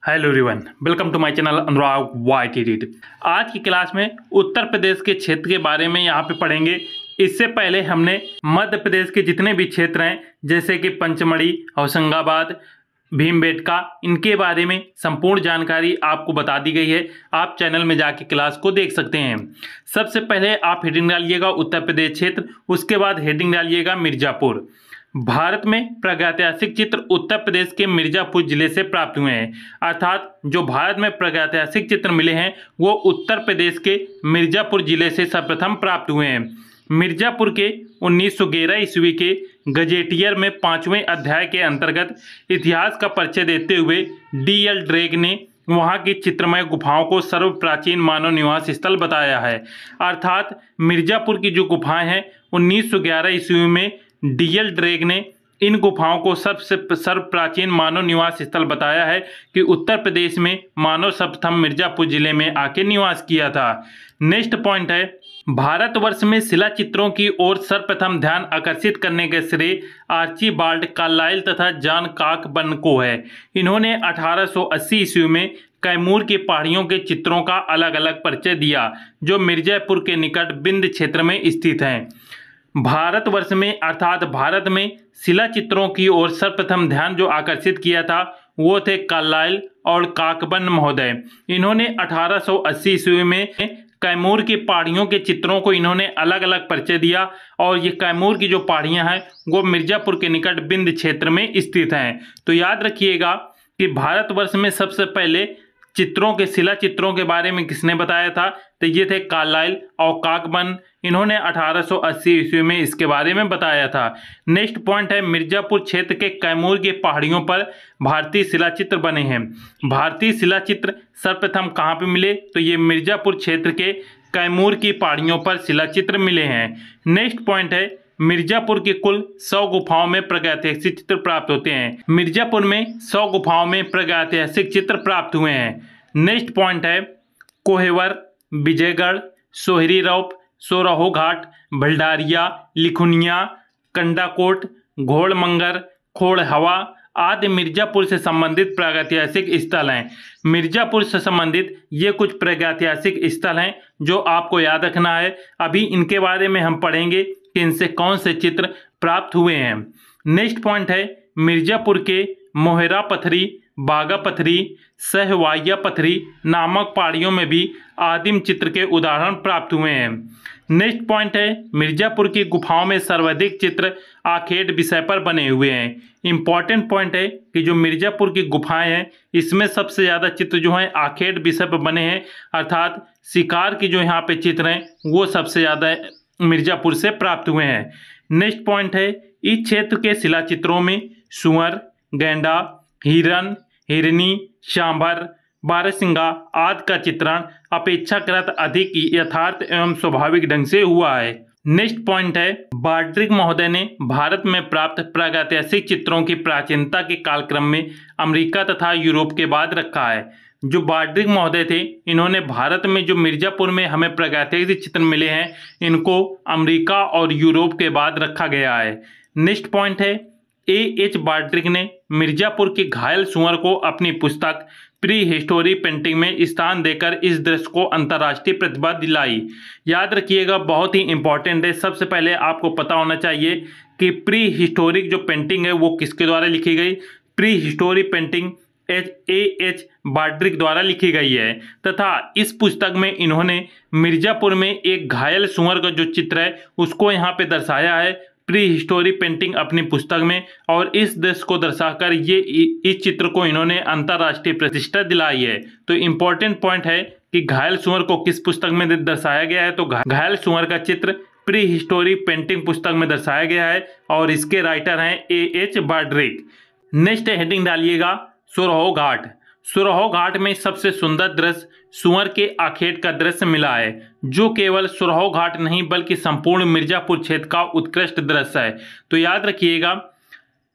Hello everyone, welcome to my channel Anurag YT read. आज की class में उत्तर प्रदेश के क्षेत्र के बारे में यहाँ पे पढ़ेंगे। इससे पहले हमने मध्य प्रदेश के जितने भी क्षेत्र हैं जैसे कि पंचमढ़ी, होशंगाबाद, भीमबेटका, इनके बारे में संपूर्ण जानकारी आपको बता दी गई है। आप चैनल में जाके क्लास को देख सकते हैं। सबसे पहले आप हेडिंग डालिएगा उत्तर प्रदेश क्षेत्र, उसके बाद हेडिंग डालिएगा मिर्जापुर। भारत में प्रागैतिहासिक चित्र उत्तर प्रदेश के मिर्जापुर जिले से प्राप्त हुए हैं। अर्थात जो भारत में प्रागैतिहासिक चित्र मिले हैं वो उत्तर प्रदेश के मिर्जापुर जिले से सर्वप्रथम प्राप्त हुए हैं। मिर्जापुर के 1911 ईस्वी के गजेटियर में 5वें अध्याय के अंतर्गत इतिहास का परिचय देते हुए D.L. ड्रेक ने वहाँ की चित्रमय गुफाओं को सर्व प्राचीन मानव निवास स्थल बताया है। अर्थात मिर्जापुर की जो गुफाएं हैं 1911 ईस्वी में D.L. ड्रेक ने इन गुफाओं को सबसे सर्व प्राचीन मानव निवास स्थल बताया है कि उत्तर प्रदेश में मानव सर्वप्रथम मिर्जापुर जिले में आके निवास किया था। नेक्स्ट पॉइंट है, भारतवर्ष में शिला चित्रों की ओर सर्वप्रथम ध्यान आकर्षित करने के श्रेय आर्चीबाल्ड कार्लाइल तथा जॉन कॉकबर्न को है। इन्होंने 1880 ईस्वी में कैमूर की पहाड़ियों के चित्रों का अलग अलग परिचय दिया जो मिर्जापुर के निकट बिंद क्षेत्र में स्थित हैं। भारतवर्ष में अर्थात भारत में शिला चित्रों की ओर सर्वप्रथम ध्यान जो आकर्षित किया था वो थे कार्लाइल और कॉकबर्न महोदय। इन्होंने 1880 ईस्वी में कैमूर की पहाड़ियों के चित्रों को इन्होंने अलग अलग परिचय दिया और ये कैमूर की जो पहाड़ियां हैं वो मिर्जापुर के निकट बिंद क्षेत्र में स्थित हैं। तो याद रखिएगा कि भारतवर्ष में सबसे पहले चित्रों के शिला चित्रों के बारे में किसने बताया था, तो ये थे कार्लाइल और कॉकबर्न। इन्होंने 1880 ईस्वी में इसके बारे में बताया था। नेक्स्ट पॉइंट है, मिर्जापुर क्षेत्र के कैमूर की पहाड़ियों पर भारतीय शिलाचित्र बने हैं। भारतीय शिलाचित्र सर्वप्रथम कहाँ पे मिले, तो ये मिर्जापुर क्षेत्र के कैमूर की पहाड़ियों पर शिलाचित्र मिले हैं। नेक्स्ट पॉइंट है, मिर्जापुर की कुल 100 गुफाओं में प्रागैतिहासिक चित्र प्राप्त होते हैं। मिर्जापुर में 100 गुफाओं में प्रागैतिहासिक चित्र प्राप्त हुए हैं। नेक्स्ट पॉइंट है, कोहेवर, विजयगढ़, सोहरी रौप, सोरहो घाट, भंडारिया, लिखुनिया, कंडाकोट, घोड़मंगर, खोड़ हवा आदि मिर्जापुर से संबंधित प्रागैतिहासिक स्थल हैं। मिर्जापुर से संबंधित ये कुछ प्रागैतिहासिक स्थल हैं जो आपको याद रखना है। अभी इनके बारे में हम पढ़ेंगे कि इनसे कौन से चित्र प्राप्त हुए हैं। नेक्स्ट पॉइंट है, मिर्जापुर के मोहरा पथरी, बागा पथरी, सहवाइया पथरी नामक पहाड़ियों में भी आदिम चित्र के उदाहरण प्राप्त हुए हैं। नेक्स्ट पॉइंट है, मिर्जापुर की गुफाओं में सर्वाधिक चित्र आखेट विषय पर बने हुए हैं। इंपॉर्टेंट पॉइंट है कि जो मिर्जापुर की गुफाएं हैं इसमें सबसे ज़्यादा चित्र जो हैं आखेट विषय पर बने हैं। अर्थात शिकार की जो यहाँ पे चित्र हैं वो सबसे ज़्यादा मिर्जापुर से प्राप्त हुए हैं। नेक्स्ट पॉइंट है, इस क्षेत्र के शिला चित्रों में सुअर, गैंडा, हिरन, हिरनी, सांभर, बारहसिंगा आदि का चित्रण अपेक्षाकृत अधिक यथार्थ एवं स्वाभाविक ढंग से हुआ है। नेक्स्ट पॉइंट है, बार्ड्रिक महोदय ने भारत में प्राप्त प्रागैतिहासिक चित्रों की प्राचीनता के कालक्रम में अमेरिका तथा यूरोप के बाद रखा है। जो बार्ड्रिक महोदय थे इन्होंने भारत में जो मिर्जापुर में हमें प्रागैतिहासिक चित्र मिले हैं इनको अमेरिका और यूरोप के बाद रखा गया है। नेक्स्ट पॉइंट है, A.H. बार्ड्रिक ने मिर्जापुर के घायल सुअर को अपनी पुस्तक प्री हिस्टोरी पेंटिंग में स्थान देकर इस दृश्य को अंतर्राष्ट्रीय प्रतिभा दिलाई। याद रखिएगा, बहुत ही इंपॉर्टेंट है। सबसे पहले आपको पता होना चाहिए कि प्री हिस्टोरिक जो पेंटिंग है वो किसके द्वारा लिखी गई। Pre history painting A.H. बार्ड्रिक द्वारा लिखी गई है तथा इस पुस्तक में इन्होंने मिर्जापुर में एक घायल सुअर का जो चित्र है उसको यहाँ पे दर्शाया है प्री हिस्टोरी पेंटिंग अपनी पुस्तक में, और इस दृश्य को दर्शाकर ये इस चित्र को इन्होंने अंतर्राष्ट्रीय प्रतिष्ठा दिलाई है। तो इम्पोर्टेंट पॉइंट है कि घायल सुअर को किस पुस्तक में दर्शाया गया है, तो घायल सुअर का चित्र प्री हिस्टोरी पेंटिंग पुस्तक में दर्शाया गया है और इसके राइटर हैं A.H. बार्ड्रिक। नेक्स्ट हेडिंग डालिएगा सोरहो घाट। सोरहो घाट में सबसे सुंदर दृश्य सुअर के आखेट का दृश्य मिला है जो केवल सोरहो घाट नहीं बल्कि संपूर्ण मिर्जापुर क्षेत्र का उत्कृष्ट दृश्य है। तो याद रखिएगा,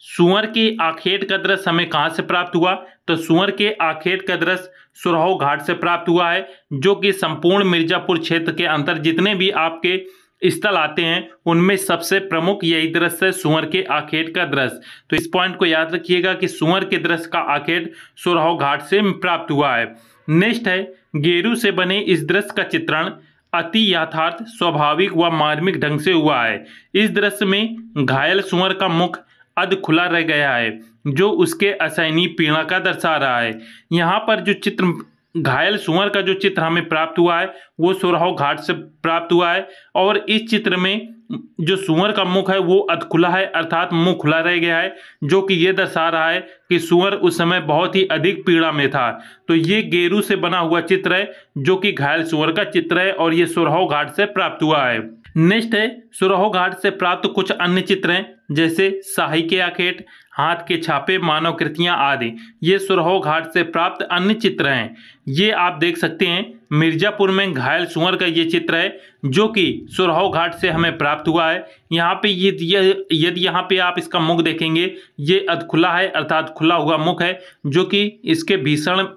सुअर के आखेट का दृश्य हमें कहाँ से प्राप्त हुआ, तो सुअर के आखेट का दृश्य सोरहो घाट से प्राप्त हुआ है जो कि संपूर्ण मिर्जापुर क्षेत्र के अंदर जितने भी आपके स्थल आते हैं उनमें सबसे प्रमुख यही दृश्य है, सुअर के आखेट का दृश्य। तो इस पॉइंट को याद रखिएगा कि सुअर के दृश्य का आखेट सुरहो घाट से प्राप्त हुआ है। नेक्स्ट है, गेरू से बने इस दृश्य का चित्रण अति यथार्थ, स्वाभाविक व मार्मिक ढंग से हुआ है। इस दृश्य में घायल सुअर का मुख अध खुला रह गया है, जो उसके असहनीय पीड़ा का दर्शा रहा है। यहाँ पर जो चित्र घायल सुअर का जो चित्र हमें प्राप्त हुआ है वो सुरहो घाट से प्राप्त हुआ है, और इस चित्र में जो सुअर का मुख है वो अधखुला है, अर्थात मुंह खुला रह गया है, जो कि ये दर्शा रहा है कि सुअर उस समय बहुत ही अधिक पीड़ा में था। तो ये गेरू से बना हुआ चित्र है जो कि घायल सुअर का चित्र है, और ये सुरहो घाट से प्राप्त हुआ है। नेक्स्ट है, सुरहो घाट से प्राप्त कुछ अन्य चित्र हैं, जैसे शाही के आखेट, हाथ के छापे, मानव कृतियां आदि। ये सुरहो घाट से प्राप्त अन्य चित्र हैं। ये आप देख सकते हैं मिर्जापुर में घायल सुअर का ये चित्र है जो कि सुरहो घाट से हमें प्राप्त हुआ है। यहाँ पे यदि यहाँ पे आप इसका मुख देखेंगे ये अधखुला है, अर्थात खुला हुआ मुख है, जो कि इसके भीषण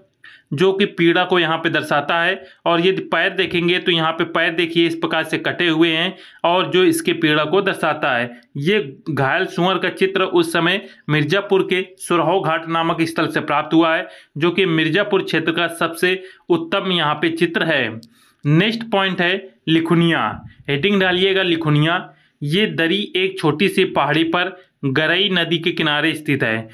जो कि पीड़ा को यहाँ पे दर्शाता है। और यदि पैर देखेंगे तो यहाँ पे पैर देखिए इस प्रकार से कटे हुए हैं, और जो इसके पीड़ा को दर्शाता है। ये घायल सुअर का चित्र उस समय मिर्जापुर के सुरहो घाट नामक स्थल से प्राप्त हुआ है, जो कि मिर्जापुर क्षेत्र का सबसे उत्तम यहाँ पे चित्र है। नेक्स्ट पॉइंट है लिखुनिया। हेडिंग डालिएगा लिखुनिया। ये दरी एक छोटी सी पहाड़ी पर गरई नदी के किनारे स्थित है।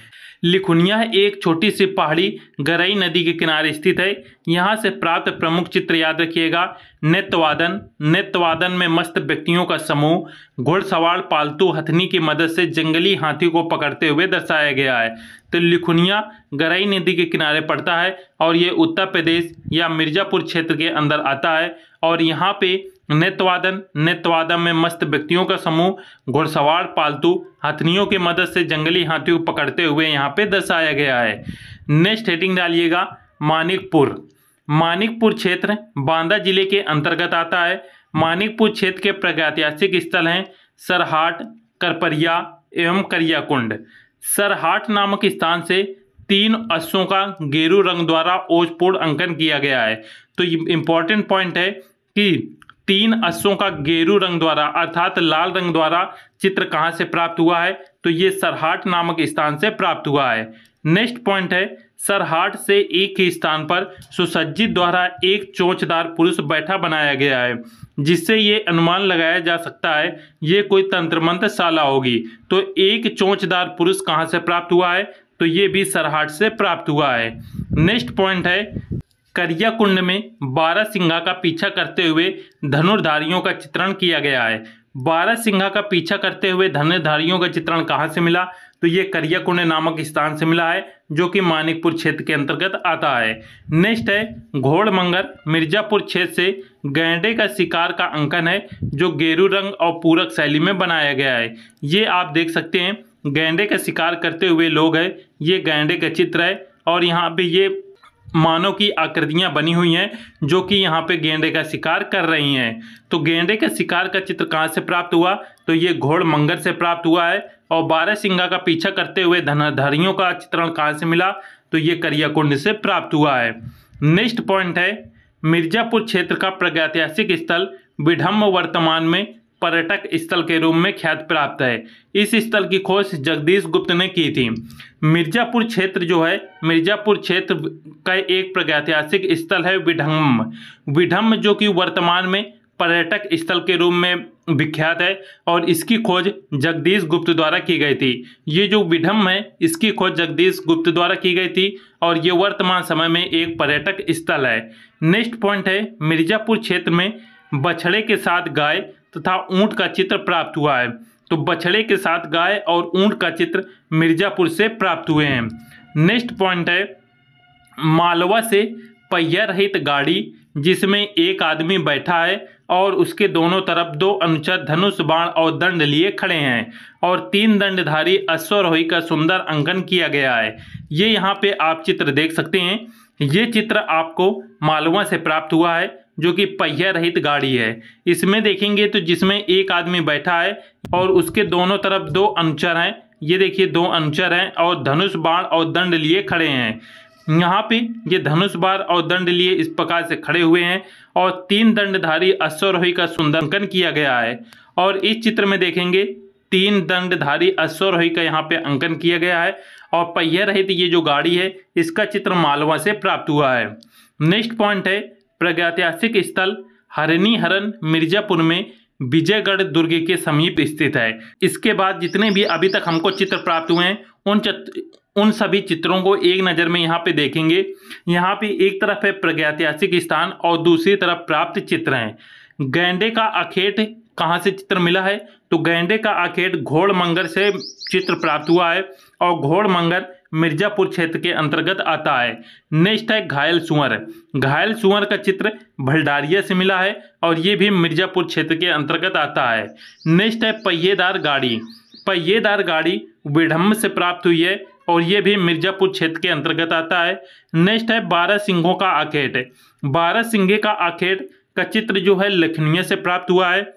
लिखुनिया एक छोटी सी पहाड़ी गरई नदी के किनारे स्थित है। यहाँ से प्राप्त प्रमुख चित्र याद रखिएगा, नृत्यवादन। नृत्यवादन में मस्त व्यक्तियों का समूह घुड़सवार पालतू हथनी की मदद से जंगली हाथी को पकड़ते हुए दर्शाया गया है। तो लिखुनिया गरई नदी के किनारे पड़ता है और ये उत्तर प्रदेश या मिर्जापुर क्षेत्र के अंदर आता है। और यहाँ पे नृत्यवादन में मस्त व्यक्तियों का समूह घुड़सवार पालतू हथनियों की मदद से जंगली हाथियों को पकड़ते हुए यहाँ पे दर्शाया गया है। नेक्स्ट हेडिंग डालिएगा मानिकपुर। मानिकपुर क्षेत्र बांदा जिले के अंतर्गत आता है। मानिकपुर क्षेत्र के प्रागैतिहासिक स्थल हैं सरहाट, करपरिया एवं करियाकुंड। सरहाट नामक स्थान से 3 अश्वों का गेरू रंग द्वारा ओजपूर्ण अंकन किया गया है। तो इंपॉर्टेंट पॉइंट है कि 3 अश्वों का गेरू रंग द्वारा अर्थात लाल रंग द्वारा चित्र कहाँ से प्राप्त हुआ है, तो ये सरहाट नामक स्थान से प्राप्त हुआ है। नेक्स्ट पॉइंट है सरहाट से एक ही स्थान पर सुसज्जित द्वारा एक चोंचदार पुरुष बैठा बनाया गया है, जिससे ये अनुमान लगाया जा सकता है ये कोई तंत्र मंत्र शाला होगी। तो एक चोंचदार पुरुष कहाँ से प्राप्त हुआ है, तो ये भी सरहाट से प्राप्त हुआ है। नेक्स्ट पॉइंट है करियाकुंड में 12 सिंघा का पीछा करते हुए धनुर्धारियों का चित्रण किया गया है। 12 सिंघा का पीछा करते हुए धनुर्धारियों का चित्रण कहाँ से मिला, तो ये करियाकुंड नामक स्थान से मिला है, जो कि मानिकपुर क्षेत्र के अंतर्गत आता है। नेक्स्ट है घोड़मंगर। मिर्जापुर क्षेत्र से गैंडे का शिकार का अंकन है, जो गेरू रंग और पूरक शैली में बनाया गया है। ये आप देख सकते हैं गैंडे का शिकार करते हुए लोग हैं, ये गैंडे का चित्र है, और यहाँ पे ये मानव की आकृतियां बनी हुई हैं जो कि यहाँ पे गेंडे का शिकार कर रही हैं। तो गेंडे के शिकार का चित्र कहाँ से प्राप्त हुआ, तो ये घोड़मंगर से प्राप्त हुआ है। और 12 सिंघा का पीछा करते हुए धनुर्धारियों का चित्रण कहाँ से मिला, तो ये करियाकुंड से प्राप्त हुआ है। नेक्स्ट पॉइंट है मिर्जापुर क्षेत्र का प्रागैतिहासिक स्थल विडम्ब वर्तमान में पर्यटक स्थल के रूप में ख्याति प्राप्त है। इस स्थल की खोज जगदीश गुप्त ने की थी। मिर्जापुर क्षेत्र जो है, मिर्जापुर क्षेत्र का एक प्रागैतिहासिक स्थल है विडम्ब। विडम्ब जो कि वर्तमान में पर्यटक स्थल के रूप में विख्यात है, और इसकी खोज जगदीश गुप्त द्वारा की गई थी। ये जो विडम्ब है इसकी खोज जगदीश गुप्त द्वारा की गई थी, और ये वर्तमान समय में एक पर्यटक स्थल है। नेक्स्ट पॉइंट है मिर्जापुर क्षेत्र में बछड़े के साथ गाय तथा ऊंट का चित्र प्राप्त हुआ है। तो बछड़े के साथ गाय और ऊंट का चित्र मिर्जापुर से प्राप्त हुए हैं। नेक्स्ट पॉइंट है मालवा से पहिया रहित गाड़ी जिसमें एक आदमी बैठा है और उसके दोनों तरफ 2 अनुचर धनुष बाण और दंड लिए खड़े हैं, और 3 दंडधारी अश्वारोही का सुंदर अंकन किया गया है। ये यहाँ पे आप चित्र देख सकते हैं। ये चित्र आपको मालवा से प्राप्त हुआ है, जो कि पहिया रहित गाड़ी है। इसमें देखेंगे तो जिसमें एक आदमी बैठा है और उसके दोनों तरफ 2 अनुचर हैं। ये देखिए 2 अनुचर हैं और धनुष बाण और दंड लिए खड़े हैं। यहाँ पे ये धनुष बाण और दंड लिए इस प्रकार से खड़े हुए हैं और 3 दंडधारी अश्वारोही का सुंदर अंकन किया गया है। और इस चित्र में देखेंगे 3 दंडधारी अश्वारोही का यहाँ पे अंकन किया गया है और पहिया रहित ये जो गाड़ी है इसका चित्र मालवा से प्राप्त हुआ है। नेक्स्ट पॉइंट है प्रागैतिहासिक स्थल हरिणीहरन मिर्जापुर में विजयगढ़ दुर्ग के समीप स्थित है। इसके बाद जितने भी अभी तक हमको चित्र प्राप्त हुए हैं उन सभी चित्रों को एक नज़र में यहाँ पे देखेंगे। यहाँ पे एक तरफ है प्रागैतिहासिक स्थान और दूसरी तरफ प्राप्त चित्र हैं। गैंडे का आखेट कहाँ से चित्र मिला है, तो गैंडे का आखेट घोड़मंगर से चित्र प्राप्त हुआ है और घोड़मंगर मिर्जापुर क्षेत्र के अंतर्गत आता है। नेक्स्ट है घायल सुअर। घायल सुअर का चित्र भलडारिया से मिला है और ये भी मिर्जापुर क्षेत्र के अंतर्गत आता है। नेक्स्ट है पहिएदार गाड़ी। पहिएदार गाड़ी विडम्ब से प्राप्त हुई है और ये भी मिर्जापुर क्षेत्र के अंतर्गत आता है। नेक्स्ट है 12 सिंहों का आखेट। 12 सिंगे का आखेट का चित्र जो है लखनिया से प्राप्त हुआ है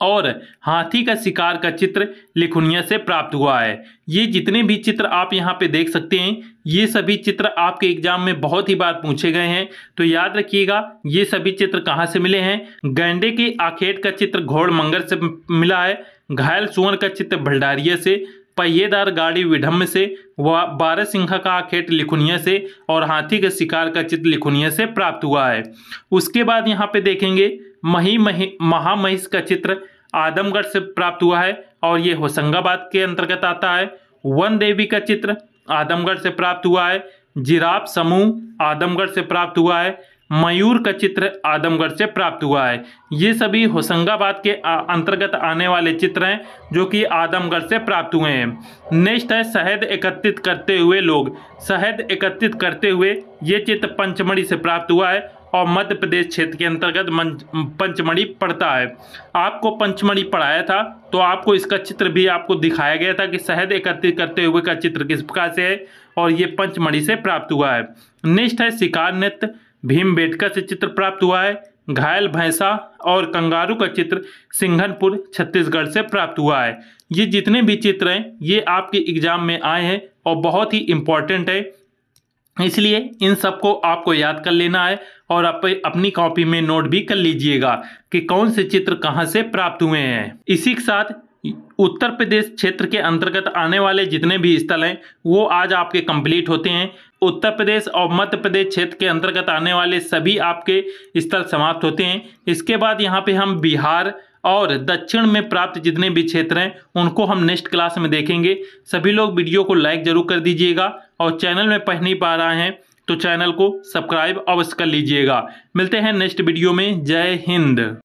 और हाथी का शिकार का चित्र लिखुनिया से प्राप्त हुआ है। ये जितने भी चित्र आप यहाँ पे देख सकते हैं ये सभी चित्र आपके एग्जाम में बहुत ही बार पूछे गए हैं, तो याद रखिएगा ये सभी चित्र कहाँ से मिले हैं। गैंडे के आखेट का चित्र घोड़मंगर से मिला है, घायल सुअर का चित्र भलडारिया से, पहिएदार गाड़ी विडम्ब से, 12 सिंह का आखेट लिखुनिया से और हाथी के शिकार का चित्र लिखुनिया से प्राप्त हुआ है। उसके बाद यहाँ पे देखेंगे महामहिष का चित्र आदमगढ़ से प्राप्त हुआ है और ये होशंगाबाद के अंतर्गत आता है। वन देवी का चित्र आदमगढ़ से प्राप्त हुआ है। जिराफ समूह आदमगढ़ से प्राप्त हुआ है। मयूर का चित्र आदमगढ़ से प्राप्त हुआ है। ये सभी होशंगाबाद के अंतर्गत आने वाले चित्र हैं जो कि आदमगढ़ से प्राप्त हुए हैं। नेक्स्ट है शहद एकत्रित करते हुए लोग। शहद एकत्रित करते हुए ये चित्र पंचमढ़ी से प्राप्त हुआ है और मध्य प्रदेश क्षेत्र के अंतर्गत पंचमढ़ी पड़ता है। आपको पंचमढ़ी पढ़ाया था तो आपको इसका चित्र भी आपको दिखाया गया था कि शहद एकत्रित करते हुए का चित्र किस प्रकार से है और ये पंचमढ़ी से प्राप्त हुआ है। नेक्स्ट है शिकार नृत्य भीमबेटका से चित्र प्राप्त हुआ है। घायल भैंसा और कंगारू का चित्र सिंघनपुर छत्तीसगढ़ से प्राप्त हुआ है। ये जितने भी चित्र हैं ये आपके एग्जाम में आए हैं और बहुत ही इम्पोर्टेंट है, इसलिए इन सबको आपको याद कर लेना है और अपनी कॉपी में नोट भी कर लीजिएगा कि कौन से चित्र कहां से प्राप्त हुए हैं। इसी के साथ उत्तर प्रदेश क्षेत्र के अंतर्गत आने वाले जितने भी स्थल हैं वो आज आपके कंप्लीट होते हैं। उत्तर प्रदेश और मध्य प्रदेश क्षेत्र के अंतर्गत आने वाले सभी आपके स्थल समाप्त होते हैं। इसके बाद यहाँ पे हम बिहार और दक्षिण में प्राप्त जितने भी क्षेत्र हैं उनको हम नेक्स्ट क्लास में देखेंगे। सभी लोग वीडियो को लाइक जरूर कर दीजिएगा और चैनल में पहली बार आए हैं तो चैनल को सब्सक्राइब अवश्य कर लीजिएगा। मिलते हैं नेक्स्ट वीडियो में। जय हिंद।